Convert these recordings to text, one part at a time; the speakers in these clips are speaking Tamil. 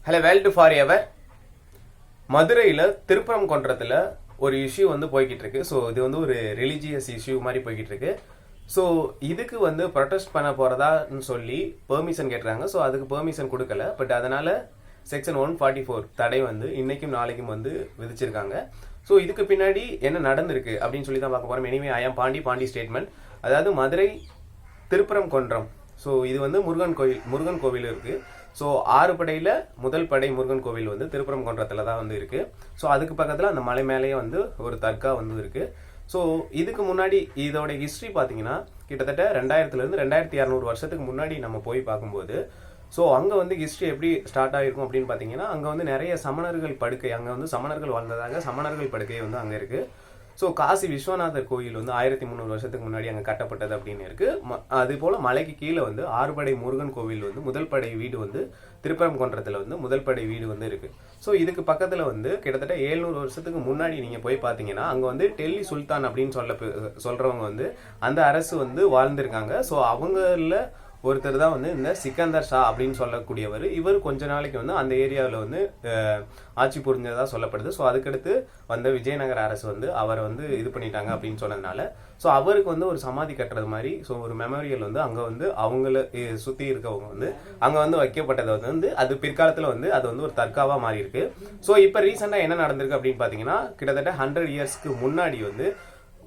Hello world for ever. மதுரையில் திருப்பரங்குன்றத்தில் ஒரு இஷ்யூ வந்து போய்கிட்டு இருக்கு. ஸோ இது வந்து ஒரு ரிலீஜியஸ் இஷ்யூ மாதிரி போய்கிட்டு இருக்கு. ஸோ இதுக்கு வந்து ப்ரொடெஸ்ட் பண்ண போகிறதான்னு சொல்லி பெர்மிஷன் கேட்டுறாங்க. ஸோ அதுக்கு பெர்மிஷன் கொடுக்கல. பட் அதனால் செக்ஷன் 144 தடை வந்து இன்னைக்கும் நாளைக்கும் வந்து விதிச்சிருக்காங்க. ஸோ இதுக்கு பின்னாடி என்ன நடந்திருக்கு அப்படின்னு சொல்லி தான் பார்க்க போகிறோம். எனிவே ஐ ஆம் பாண்டி ஸ்டேட்மெண்ட். அதாவது மதுரை திருப்பரங்குன்றம். ஸோ இது வந்து முருகன் கோவில் இருக்குது. ஸோ 6 படையில் முதல் படை முருகன் கோவில் வந்து திருப்பரங்குன்றத்தில் தான் வந்து இருக்குது. ஸோ அதுக்கு பக்கத்தில் அந்த மலை மேலேயே வந்து ஒரு தர்கா வந்து இருக்குது. ஸோ இதுக்கு முன்னாடி இதோட ஹிஸ்ட்ரி பார்த்தீங்கன்னா கிட்டத்தட்ட 2000 2200 வருஷத்துக்கு முன்னாடி நம்ம போய் பார்க்கும்போது ஸோ அங்கே வந்து ஹிஸ்ட்ரி எப்படி ஸ்டார்ட் ஆகிருக்கும் அப்படின்னு பார்த்தீங்கன்னா அங்கே வந்து நிறைய சமணர்கள் படுக்கை, அங்கே வந்து சமணர்கள் வாழ்ந்ததாக சமணர்கள் படுக்கை வந்து அங்கே இருக்குது. ஸோ காசி விஸ்வநாதர் கோயில் வந்து 1300 வருஷத்துக்கு முன்னாடி அங்கே கட்டப்பட்டது அப்படின்னு இருக்கு. அது போல மலைக்கு கீழே வந்து 6 படை முருகன் கோவில் வந்து முதல் படை வீடு வந்து திருப்பரங்குன்றத்தில் வந்து முதல் படை வீடு வந்து இருக்கு. ஸோ இதுக்கு பக்கத்தில் வந்து கிட்டத்தட்ட 700 வருஷத்துக்கு முன்னாடி நீங்கள் போய் பார்த்தீங்கன்னா அங்கே வந்து டெல்லி சுல்தான் அப்படின்னு சொல்றவங்க வந்து அந்த அரசு வந்து வாழ்ந்திருக்காங்க. ஸோ அவங்கள ஒருத்தர் தான் வந்து இந்த சிக்கந்தர் ஷா அப்படின்னு சொல்லக்கூடியவர். இவர் கொஞ்ச நாளைக்கு வந்து அந்த ஏரியாவில் வந்து ஆட்சி புரிஞ்சதா சொல்லப்படுது. ஸோ அதுக்கடுத்து வந்த விஜயநகர அரசு வந்து அவரை வந்து இது பண்ணிட்டாங்க அப்படின்னு சொன்னதுனால ஸோ அவருக்கு வந்து ஒரு சமாதி கட்டுறது மாதிரி ஸோ ஒரு மெமோரியல் வந்து அங்கே வந்து அவங்கள சுற்றி இருக்கவங்க வந்து அங்கே வந்து வைக்கப்பட்டதை வந்து அது பிற்காலத்தில் வந்து அது வந்து ஒரு தர்காவாக மாறி இருக்கு. ஸோ இப்போ ரீசெண்டாக என்ன நடந்திருக்கு அப்படின்னு பார்த்தீங்கன்னா கிட்டத்தட்ட 100 இயர்ஸ்க்கு முன்னாடி வந்து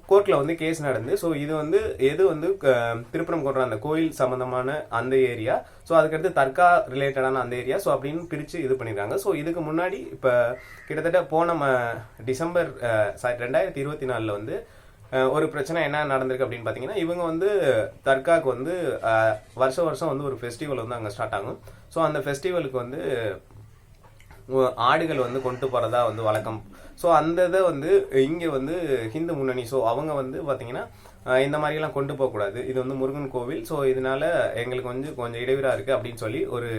கோர்ட்டில் வந்து கேஸ் நடந்து ஸோ இது வந்து எது வந்து திருப்பரங்குன்றம் அந்த கோயில் சம்மந்தமான அந்த ஏரியா, ஸோ அதுக்கடுத்து தர்கா ரிலேட்டடான அந்த ஏரியா, ஸோ அப்படின்னு பிரித்து இது பண்ணியிருக்காங்க. ஸோ இதுக்கு முன்னாடி இப்போ கிட்டத்தட்ட போன டிசம்பர் 2024 வந்து ஒரு பிரச்சனை என்ன நடந்திருக்கு அப்படின்னு பார்த்தீங்கன்னா இவங்க வந்து தர்காவுக்கு வந்து வருஷம் வந்து ஒரு ஃபெஸ்டிவல் வந்து அங்கே ஸ்டார்ட் ஆகும். ஸோ அந்த ஃபெஸ்டிவலுக்கு வந்து ஆடுகள் வந்து கொண்டு போகிறதா வந்து வழக்கம். ஸோ அந்த இதை வந்து இங்கே வந்து ஹிந்து முன்னணி ஸோ அவங்க வந்து பார்த்தீங்கன்னா இந்த மாதிரிலாம் கொண்டு போகக்கூடாது, இது வந்து முருகன் கோவில், ஸோ இதனால எங்களுக்கு வந்து கொஞ்சம் இடையூறாக இருக்குது அப்படின்னு சொல்லி ஒரு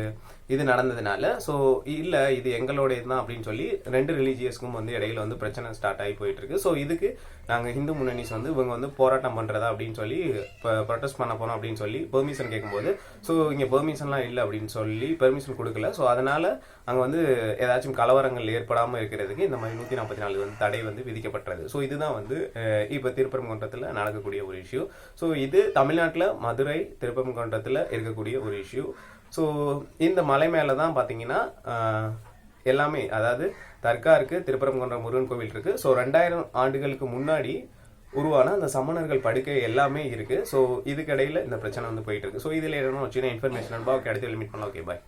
இது நடந்ததுனால ஸோ இல்லை இது எங்களோட இதுதான் அப்படின்னு சொல்லி 2 ரிலீஜியஸ்க்கும் வந்து இடையில வந்து பிரச்சனை ஸ்டார்ட் ஆகி போயிட்டு இருக்கு. ஸோ இதுக்கு நாங்கள் ஹிந்து முன்னணிஸ் வந்து இவங்க வந்து போராட்டம் பண்ணுறதா அப்படின்னு சொல்லி இப்போ ப்ரொடெஸ்ட் பண்ண போனோம் அப்படின்னு சொல்லி பெர்மிஷன் கேட்கும்போது ஸோ இங்கே பெர்மிஷன்லாம் இல்லை அப்படின்னு சொல்லி பெர்மிஷன் கொடுக்கல. ஸோ அதனால் அங்கே வந்து ஏதாச்சும் கலவரங்கள் ஏற்படாமல் இருக்கிறதுக்கு இந்த மாதிரி 144 வந்து தடை வந்து விதிக்கப்பட்டது. ஸோ இதுதான் வந்து இப்போ திருப்பரங்குன்றத்தில் நடக்கக்கூடிய ஒரு இஷ்யூ. ஸோ இது தமிழ்நாட்டில் மதுரை திருப்பரங்குன்றத்தில் இருக்கக்கூடிய ஒரு இஷ்யூ. ஸோ இந்த மலை மேலே தான் பார்த்தீங்கன்னா எல்லாமே, அதாவது தர்கா இருக்குது, திருப்பரங்குன்றம் முருகன் கோவில் இருக்குது. ஸோ 2000 ஆண்டுகளுக்கு முன்னாடி உருவான அந்த சமணர்கள் படுக்கை எல்லாமே இருக்குது. ஸோ இதுக்கிடையில் இந்த பிரச்சனை வந்து போயிட்டு இருக்கு. ஸோ இதில் என்ன சின்ன இன்ஃபர்மேஷன் அடுத்து மீட் பண்ணலாம். ஓகே, பாய்.